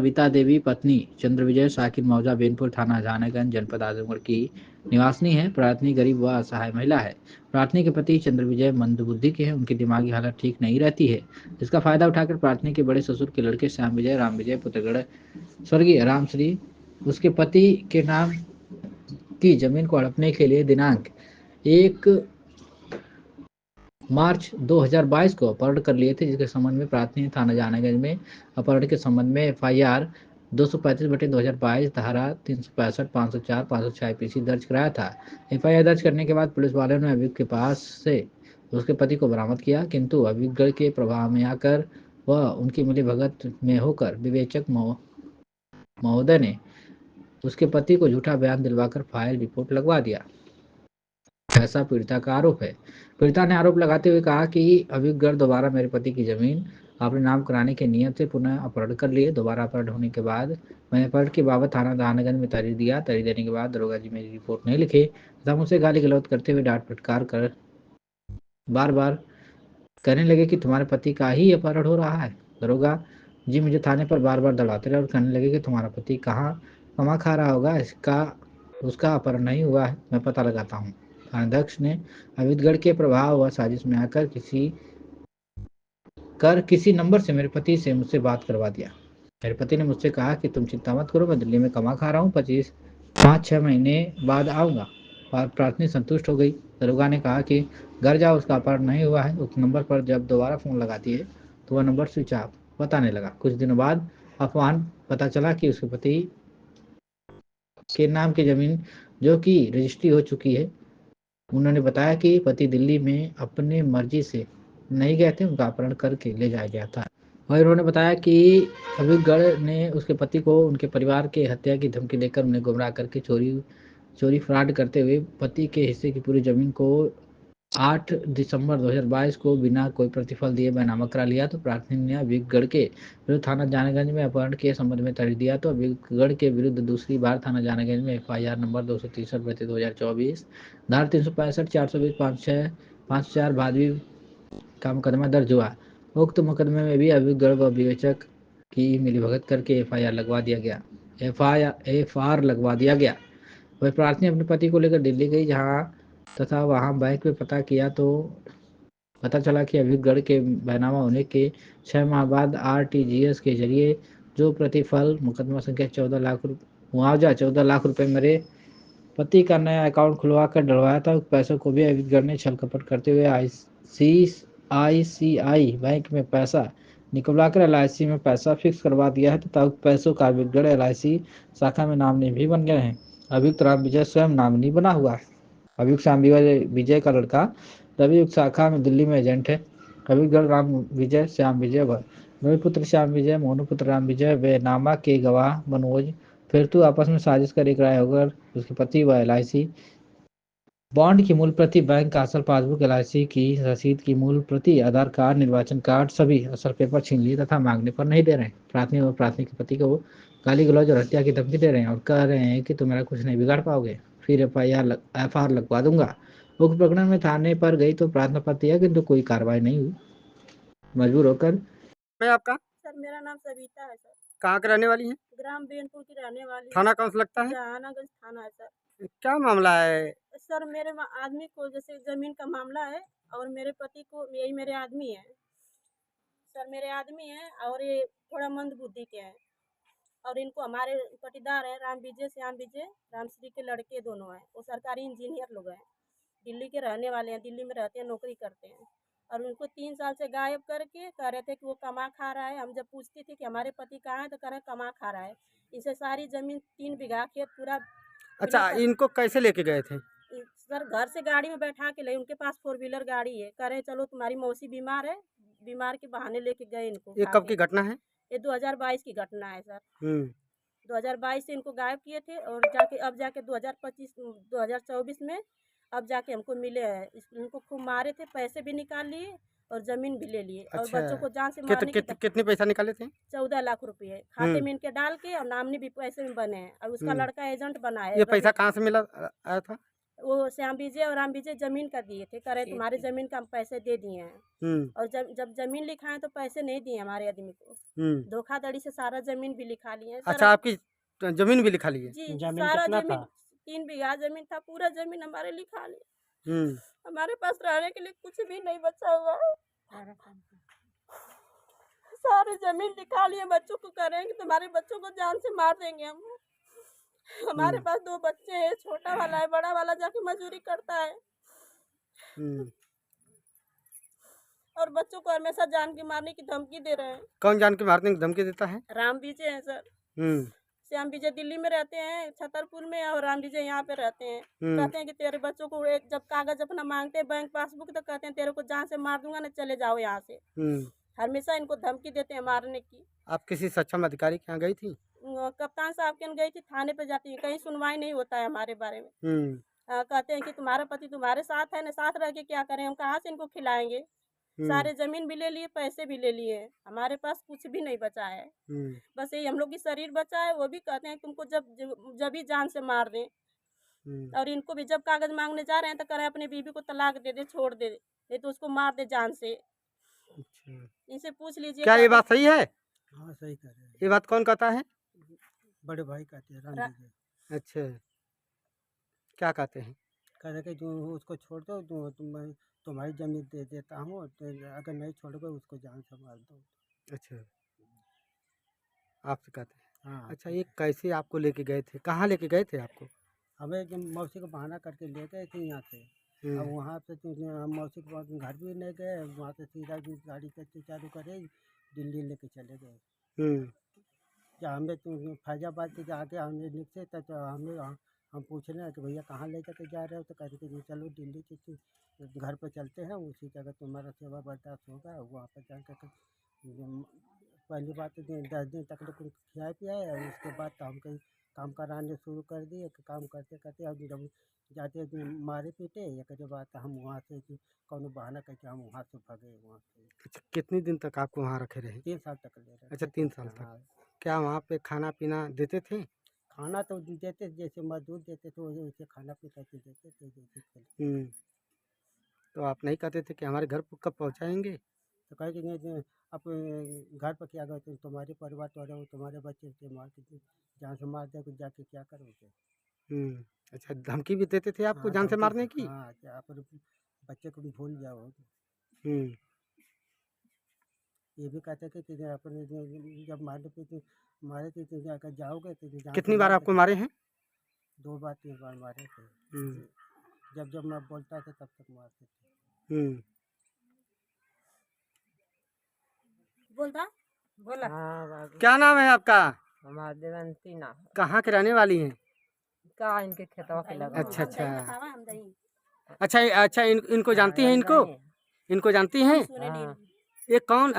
सविता देवी पत्नी चंद्र विजय शाकिर मौजा बेनपुर थाना जहानागंज जनपद आजमगढ़ की निवासिनी है। प्रार्थनी गरीब व असहाय महिला है। प्रार्थनी के पति चंद्र विजय मंदबुद्धि के हैं। उनकी दिमागी हालत ठीक नहीं रहती है, जिसका फायदा उठाकर प्रार्थनी के बड़े ससुर के लड़के श्याम विजय राम विजय पुत्रगढ़ स्वर्गीय रामश्री उसके पति के नाम की जमीन को हड़पने के लिए दिनांक 1 मार्च 2022 को अपहरण कर लिए थे, जिसके संबंध में प्राथमिक थाना जहानागंज में अपहरण के संबंध में FIR 235/2022 धारा 365, 504, 506 IPC दर्ज कराया था। FIR दर्ज करने के बाद पुलिस वालों ने अभियुक्त के पास से उसके पति को बरामद किया, किंतु अभियुक्त के प्रभाव में आकर वह उनकी मिलीभगत में होकर विवेचक महोदय ने उसके पति को झूठा बयान दिलवाकर फाइल रिपोर्ट लगवा दिया, ऐसा पीड़िता का आरोप है। पीड़िता ने आरोप लगाते हुए कहा कि अभियुक्त दोबारा मेरे पति की जमीन अपने नाम कराने के नियत से पुनः अपहरण कर लिए। दोबारा अपहरण होने के बाद मैंने अपहरण के बाबत थाना जहानागंज में तहरीर दिया। तहरीर देने के बाद दरोगा जी मेरी रिपोर्ट नहीं लिखे तथा मुझसे गाली गलौज करते हुए डांट फटकार कर बार बार कहने लगे कि तुम्हारे पति का ही अपहरण हो रहा है। दरोगा जी मुझे थाने पर बार बार दौड़ाते रहे और कहने लगे कि तुम्हारा पति कहाँ कमा खा रहा होगा, उसका अपहरण नहीं हुआ है, मैं पता लगाता हूँ। थानाध्यक्ष ने अभियुक्त के प्रभाव व साजिश में आकर किसी नंबर से मेरे पति से मुझसे बात करवा दिया। मेरे पति ने मुझसे कहा कि तुम चिंता मत करो, मैं दिल्ली में कमा खा रहा हूँ, 5-6 महीने बाद आऊँगा। और प्रार्थनी संतुष्ट हो गई। दरोगा ने कहा कि घर जाओ, उसका अपहरण नहीं हुआ है। उस नंबर पर जब दोबारा फ़ोन लगाती है तो वह नंबर स्विच ऑफ बताने लगा। कुछ दिनों बाद अफवाह पता चला कि उसके पति के नाम की ज़मीन जो कि रजिस्ट्री हो चुकी है। उन्होंने बताया कि पति दिल्ली में अपने मर्जी से नहीं गए थे, उनका अपहरण करके ले जाया गया था। वहीं उन्होंने बताया कि अभियुक्त ने उसके पति को उनके परिवार के हत्या की धमकी देकर उन्हें गुमराह करके चोरी फ्रॉड करते हुए पति के हिस्से की पूरी जमीन को 8 दिसंबर 2022 को बिना कोई प्रतिफल दिए बैनामा करा लिया। तो प्रार्थनी ने अभियुक्त के विरुद्ध थाना जहानागंज में अपहरण के संबंध में तहरीर दिया। तो अभियुक्त के विरुद्ध दूसरी बार थाना जहानागंज में FIR नंबर 263/2024 धारा 365, 420, 504 भादवी का मुकदमा दर्ज हुआ। उक्त मुकदमे में भी अभियुक्त व विवेचक की मिलीभगत करके FIR लगवा दिया गया। FR लगवा दिया गया। वह प्रार्थनी अपने पति को लेकर दिल्ली गई तथा वहां बैंक में पता किया तो पता चला कि अभियुक्त के बैनामा होने के 6 माह बाद RTGS के जरिए जो प्रतिफल मुकदमा संख्या 14 लाख मुआवजा 14 लाख रुपए मेरे पति का नया अकाउंट खुलवा कर डलवाया था। उस पैसों को भी अभियुक्त ने छल कपट करते हुए ICICI बैंक में पैसा निकलवाकर LIC में पैसा फिक्स करवा दिया है तथा उस पैसों का अभियुक्त LIC शाखा में नामिनी भी बन गए हैं। अभियुक्त राम विजय स्वयं नामिनी बना हुआ है। अभियुक्त श्याम विजय का लड़का रवि उक्त शाखा में दिल्ली में एजेंट है। अभियुक्त राम विजय श्याम विजय व रवि पुत्र श्याम विजय मोनू पुत्र राम विजय व नामा के गवाह मनोज फिरतू आपस में साजिश कर एक राय होकर उसके पति व LIC बॉन्ड की मूल प्रति, बैंक का असल पासबुक, LIC की रसीद की मूल प्रति, आधार कार्ड, निर्वाचन कार्ड सभी असल पेपर छीन लिए तथा मांगने पर नहीं दे रहे हैं। प्राथमिक और प्राथमिक के पति को गाली गलौज और हत्या की धमकी दे रहे हैं और कह रहे हैं कि तुम मेरा कुछ नहीं बिगाड़ पाओगे, फिर FR लगवा दूंगा। उक्त प्रकरण में थाने पर गई तो प्रार्थना पत्र दिया किंतु कोई कार्रवाई नहीं हुई। मजबूर होकर मैं आपका सर मेरा नाम सविता है सर। कहाँ के रहने वाली हैं? ग्राम बेनपुर की रहने वाली। थाना कौन सा लगता है? जहानागंज थाना है सर। क्या मामला है? सर मेरे आदमी को जैसे जमीन का मामला है और मेरे पति को, यही मेरे आदमी है सर, मेरे आदमी है और ये थोड़ा मंद बुद्धि के हैं और इनको हमारे पटीदार है राम विजय श्याम विजय रामश्री के लड़के दोनों हैं। वो सरकारी इंजीनियर लोग हैं, दिल्ली के रहने वाले हैं, दिल्ली में रहते हैं, नौकरी करते हैं और उनको 3 साल से गायब करके कह रहे थे कि वो कमा खा रहा है। हम जब पूछती थी कि हमारे पति कहाँ है तो कह रहे कमा खा रहा है। इसे सारी जमीन 3 बीघा खेत पूरा। अच्छा, इनको कैसे लेके गए थे? सर घर से गाड़ी में बैठा के ले, उनके पास 4 व्हीलर गाड़ी है। कह रहे चलो तुम्हारी मौसी बीमार है, बीमार के बहाने लेके गए इनको। ये कब की घटना है? ये 2022 की घटना है सर। 2022 से इनको गायब किए थे और अब जाके 2024 में अब जाके हमको मिले हैं। इनको खूब मारे थे, पैसे भी निकाल लिए और जमीन भी ले लिए। अच्छा। और बच्चों को जान से मारने कितने पैसा निकाले थे? 14 लाख रुपए खाते में इनके डाल के और नामनी भी पैसे में बने हैं और उसका लड़का एजेंट बना है। ये पैसा कहाँ से मिला आया था? वो श्याम विजय और राम विजय जमीन का दिए थे, कह रहे तुम्हारे जमीन का हम पैसे दे दिए हैं। और जब जमीन लिखाए तो पैसे नहीं दिए हमारे आदमी को, धोखाधड़ी से सारा जमीन भी लिखा लिए। अच्छा, आपकी जमीन भी लिखा ली है? जी, सारा जमीन 3 बीघा जमीन था, पूरा जमीन हमारे लिखा लिए। हमारे पास रहने के लिए कुछ भी नहीं बचा हुआ है। सारे जमीन लिखा लिए, बच्चों को करेंगे तुम्हारे बच्चों को जान से मार देंगे हम। हमारे पास 2 बच्चे हैं, छोटा वाला है, बड़ा वाला जाके मजदूरी करता है। और बच्चों को हमेशा जान के मारने की धमकी दे रहे हैं। कौन जान के मारने की धमकी देता है? राम विजय है सर। श्याम विजय दिल्ली में रहते हैं, छतरपुर में, और राम विजय यहाँ पे रहते हैं। कहते हैं कि तेरे बच्चों को जब कागज अपना मांगते हैं बैंक पासबुक, तो कहते हैं तेरे को जान से मार दूंगा ना, चले जाओ यहाँ से। हमेशा इनको धमकी देते हैं मारने की। आप किसी सक्षम अधिकारी के यहाँ गई थी? कप्तान साहब के यहाँ गई थी, थाने पे जाती है, कहीं सुनवाई नहीं होता है हमारे बारे में। कहते हैं कि तुम्हारा पति तुम्हारे साथ है ना, साथ रह के क्या करें, हम कहाँ से इनको खिलाएंगे। सारे जमीन भी ले लिए, पैसे भी ले लिए, हमारे पास कुछ भी नहीं बचा है। बस यही हम लोग की शरीर बचा है। वो भी कहते हैं तुमको जब भी जान से मार दें। और इनको भी जब कागज मांगने जा रहे हैं तो कह रहे हैं अपनी बीवी को तलाक दे दे, छोड़ दे, नहीं तो उसको मार दे जान से। इनसे पूछ लीजिए क्या ये बात सही है? हाँ, सही कह रहे हैं। ये बात कौन कहता है? बड़े भाई कहते हैं, राम विजय। अच्छा, क्या कहते हैं? कहते कि तू उसको छोड़ दो, तुम्हारी जमीन दे देता हूँ, तो अगर नहीं छोड़ोगे उसको जान से मार दो। अच्छा, आपसे कहते हैं? हाँ। अच्छा, ये कैसे आपको लेके गए थे? कहाँ लेके गए थे आपको? हमें जब मौसी को बहाना करके ले गए थे यहाँ से। अब वहाँ से हम मौसी के घर भी नहीं गए, वहाँ से सीधा गाड़ी चालू करे दिल्ली लेके चले गए। जब हमें फैजाबाद के जाके हमने निकले तो हमें हम पूछ रहे हैं कि भैया कहाँ ले जाके जा रहे हो, तो कहते कि चलो दिल्ली के घर पर चलते हैं, उसी जगह तुम्हारा सेवा बर्दाश्त होगा। वहाँ पर जाकर पहली बात तो 10 दिन तक लोग खिलाए पियाए, और उसके बाद तो हम कहीं काम कराने शुरू कर दिए। काम करते करते अब जब जाते मारे पीटे, एक बात हम वहाँ से कौन बहाना करके हम वहाँ से भागे वहाँ से। अच्छा, कितने दिन तक आपको वहाँ रखे रहे? 3 साल तक ले रहे। अच्छा, 3 साल तक। हाँ। क्या वहाँ पे खाना पीना देते थे? खाना तो देते, जैसे मजदूर देते थे वैसे खाना पीता के देते थे जैसे। तो आप नहीं कहते थे कि हमारे घर पर कब पहुँचाएंगे? तो कहे कि नहीं, अब घर पर क्या गए, तुम्हारे परिवार तो रहे, तुम्हारे बच्चे थे, मार के जान से मार दे, जाके क्या करोगे। अच्छा, धमकी भी देते थे आपको जान से मारने की? हाँ, आप बच्चे को भूल जाओ। ये भी कहते थे कि अपने जब मारे थे तो अगर जाओगे तो कितनी बार आपको मारे हैं? 2 बार 3 बार मारे थे। जब मैं बोलता था तब तक मारते थे। बोला। क्या नाम है आपका? हमारा देवंती ना कहाँ के रहने वाली हैं? का इनके खेतवा के लगा। अच्छा अच्छा हम दही अच्छा अच्छा, इनको जानती हैं? इनको जानती हैं? हाँ। ये कौन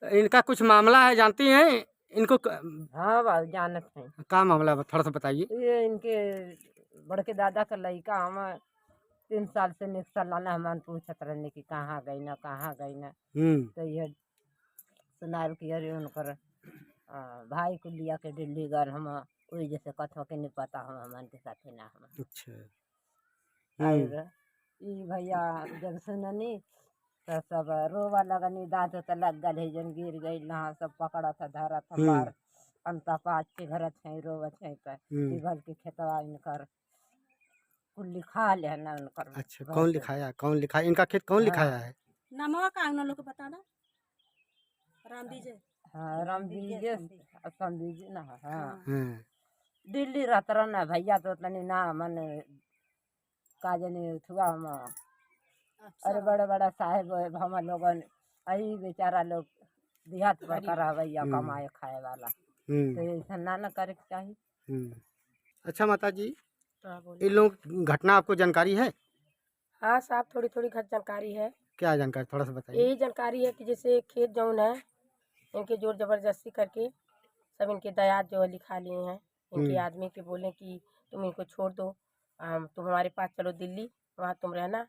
इनका कुछ मामला है, जानती हैं इनको? हाँ बाबू जानत है। क्या मामला है, थोड़ा सा बताइए। ये इनके बड़के दादा का लड़का हम 3 साल से निकल लाना, हमान पूछत रहने की कहाँ गई ना कहाँ गई ना। तो ये सुनार की अरे उनकर भाई को लिया के दिल्ली गए, हम वही जैसे कथो के नहीं पता हम हमान के साथ ना हम। अच्छा। और ई भैया जब सुननी तो सब रोवा लगनी, दांत तो लग गए, जन गिर गई ना, सब पकड़ा था धरा था मार अंता पाँच के घर छै रोवा छै पे भल के खेतवा इनकर कुल लिखा ले ना उनकर। अच्छा, कौन लिखाया? कौन लिखाया इनका खेत? कौन लिखाया है? नामवा का उन लोग को बता ना। राम विजय। हाँ, राम विजय असम विजय ना। हाँ, दिल्ली रहता रहना भैया तो तनी ना मन का जनी थुआ हम। अरे बड़े बड़ा साहेब हम लोगन आई बेचारा लोग देहात पर करा भैया कमाए खाए वाला, तो ऐसा ना करे के चाहिए। अच्छा माता जी, इन लोग घटना आपको जानकारी है? हाँ साहब, थोड़ी थोड़ी जानकारी है। क्या जानकारी, थोड़ा सा बताइए। यही जानकारी है कि जैसे खेत जौन है इनके जोर जबरदस्ती करके सब इनके दयाद जो है लिखा लिए हैं। इनके आदमी के बोले कि तुम इनको छोड़ दो, तुम हमारे पास चलो दिल्ली, वहाँ तुम रहना,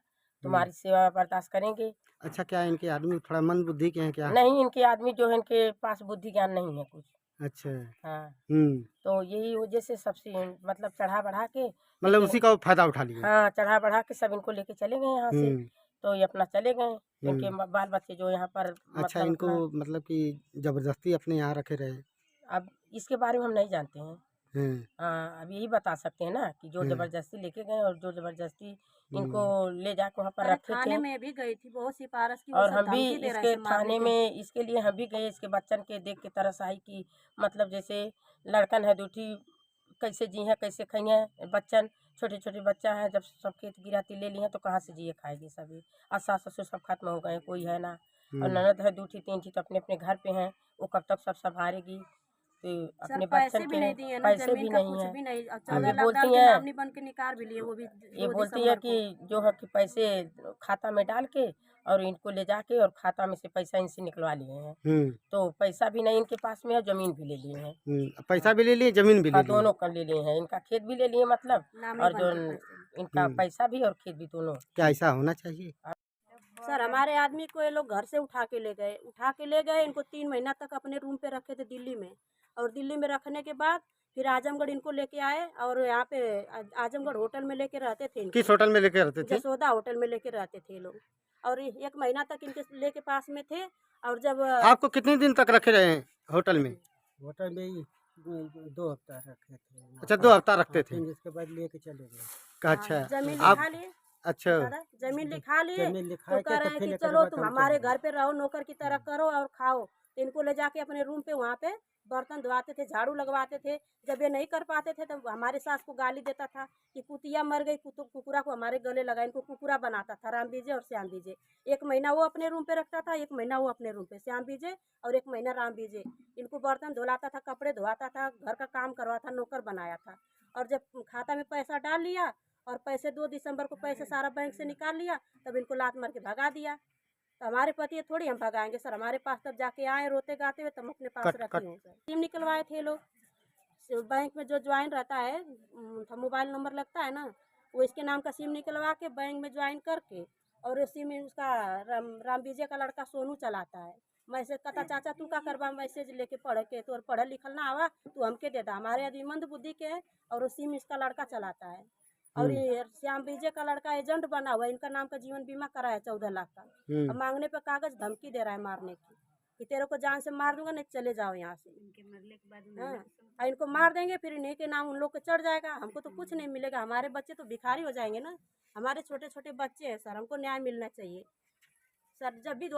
तुम्हारी सेवा बर्दाश्त करेंगे। अच्छा, क्या इनके आदमी थोड़ा मंद बुद्धि के हैं क्या? नहीं, इनके आदमी जो है इनके पास बुद्धि ज्ञान नहीं है कुछ। अच्छा। हाँ, हम्म। तो यही वजह से सबसे मतलब चढ़ा बढ़ा के मतलब उसी का फायदा उठा लिया। हाँ, चढ़ा बढ़ा के सब इनको लेके चले गए यहाँ से। हम्म। तो ये अपना चले गए, इनके बाल बच्चे जो यहाँ पर अच्छा, मतलब इनको अपना, मतलब कि जबरदस्ती अपने यहाँ रखे रहे। अब इसके बारे में हम नहीं जानते हैं। हम्म। हाँ, अब यही बता सकते हैं ना कि जोर जबरदस्ती लेके गए और जोर जबरदस्ती इनको ले जाके वहाँ पर अरे रखे थाने थे। में भी गई थी, बहुत सिफारिश की, वो और सब हम भी धमकी दे रहे इसके थे मारने थाने की। में इसके लिए हम भी गए, इसके बच्चन के देख के तरस आई कि मतलब जैसे लड़कन है दूठी कैसे जी है कैसे खाई है बच्चन, छोटे छोटे बच्चा है, जब सब खेत गिराती ले ली हैं तो कहाँ से जिए खाएगी सभी। और सास ससुर सब खत्म हो गए, कोई है ना। और ननद है दूठी तीन थी तो अपने अपने घर पे हैं, वो कब तक सब संभालेगी। तो सर अपने पैसे बच्चन भी के नहीं दिए ना, पैसे जमीन भी का नहीं कुछ है। भी नहीं। और अब 14 ये लाख बोलती डाल के हैं, नामनी बन के निकाल भी लिए, वो भी ये 2 बोलती है दिसंबर कि को। जो है कि पैसे खाता में डाल के और इनको ले जाके और खाता में से पैसा इनसे निकलवा लिए हैं। हम्म। तो पैसा भी नहीं इनके पास में है, जमीन भी ले लिए हैं। पैसा भी ले लिए, जमीन भी ले हाँ, लिए। दोनों कर ले लिए हैं, इनका खेत भी ले लिए मतलब, नामनी और बन जो के पैसे। इनका पैसा भी और खेत भी दोनों। क्या ऐसा होना चाहिए? सर हमारे आदमी को ये लोग घर से उठा के ले गए, इनको 3 महीना तक अपने रूम पे रखे थे दिल्ली में। और दिल्ली में रखने के बाद फिर आजमगढ़ इनको लेके आए, और यहाँ पे आजमगढ़ होटल में लेके रहते थे इनको। किस होटल में लेके रहते थे? जसोदा होटल में लेके रहते थे ये लोग, और 1 महीना तक इनके लेके पास में थे। और जब आपको कितने दिन तक रखे रहे हैं होटल में? होटल में ही 2 हफ्ता रखे थे। अच्छा 2 हफ्ता रखते थे। फिर इसके बाद लेके चले गए। अच्छा जमीन आप लिखा लिए, अच्छा दादा जमीन लिखा लिए, जमीन लिखा तो के कह तो रहे हैं फिर कि एकड़ चलो बाद तुम हम हमारे चले घर पे रहो, नौकर की तरह करो और खाओ। तो इनको ले जाके अपने रूम पे वहाँ पे बर्तन धोआते थे, झाड़ू लगवाते थे। जब ये नहीं कर पाते थे तब हमारे सास को गाली देता था कि कुतिया मर गई, कुकुरा को हमारे गले लगा। इनको कुकुरा बनाता था, राम बीजे और श्याम बीजे। 1 महीना वो अपने रूम पे रखता था, 1 महीना वो अपने रूम पे, श्याम बीजे और 1 महीना राम बीजे। इनको बर्तन धुलाता था, कपड़े धोआता था, घर का काम करवाता, नौकर बनाया था। और जब खाता में पैसा डाल लिया और पैसे 2 दिसंबर को पैसे सारा बैंक से निकाल लिया, तब इनको लात मार के भगा दिया। तो हमारे पति थोड़ी हम भगाएंगे सर, हमारे पास तब जाके आए रोते गाते हुए, तब अपने पास रखी हूँ सर। सिम निकलवाए थे लोग बैंक में, जो ज्वाइन रहता है मोबाइल नंबर लगता है ना, वो इसके नाम का सिम निकलवा के बैंक में ज्वाइन करके, और सिम उसका राम विजय का लड़का सोनू चलाता है। मैसेज कहता चाचा तू का करवा मैसेज लेके पढ़ के, तो पढ़ल लिखल ना आवा तू हमके देता। हमारे आदमी मंद बुद्धि के है, और वो सिम इसका लड़का चलाता है। और ये श्याम विजय का लड़का एजेंट बना हुआ है, इनका नाम का जीवन बीमा कराया 14 लाख का। अब मांगने पे कागज धमकी दे रहा है मारने की, कि तेरे को जान से मार दूंगा, नहीं चले जाओ यहाँ से। इनके मरने के बाद हाँ, इनको मार देंगे, फिर इन्हीं के नाम उन लोग को चढ़ जाएगा, हमको तो कुछ नहीं मिलेगा। हमारे बच्चे तो भिखारी हो जाएंगे ना, हमारे छोटे छोटे बच्चे हैं सर, हमको न्याय मिलना चाहिए सर। जब भी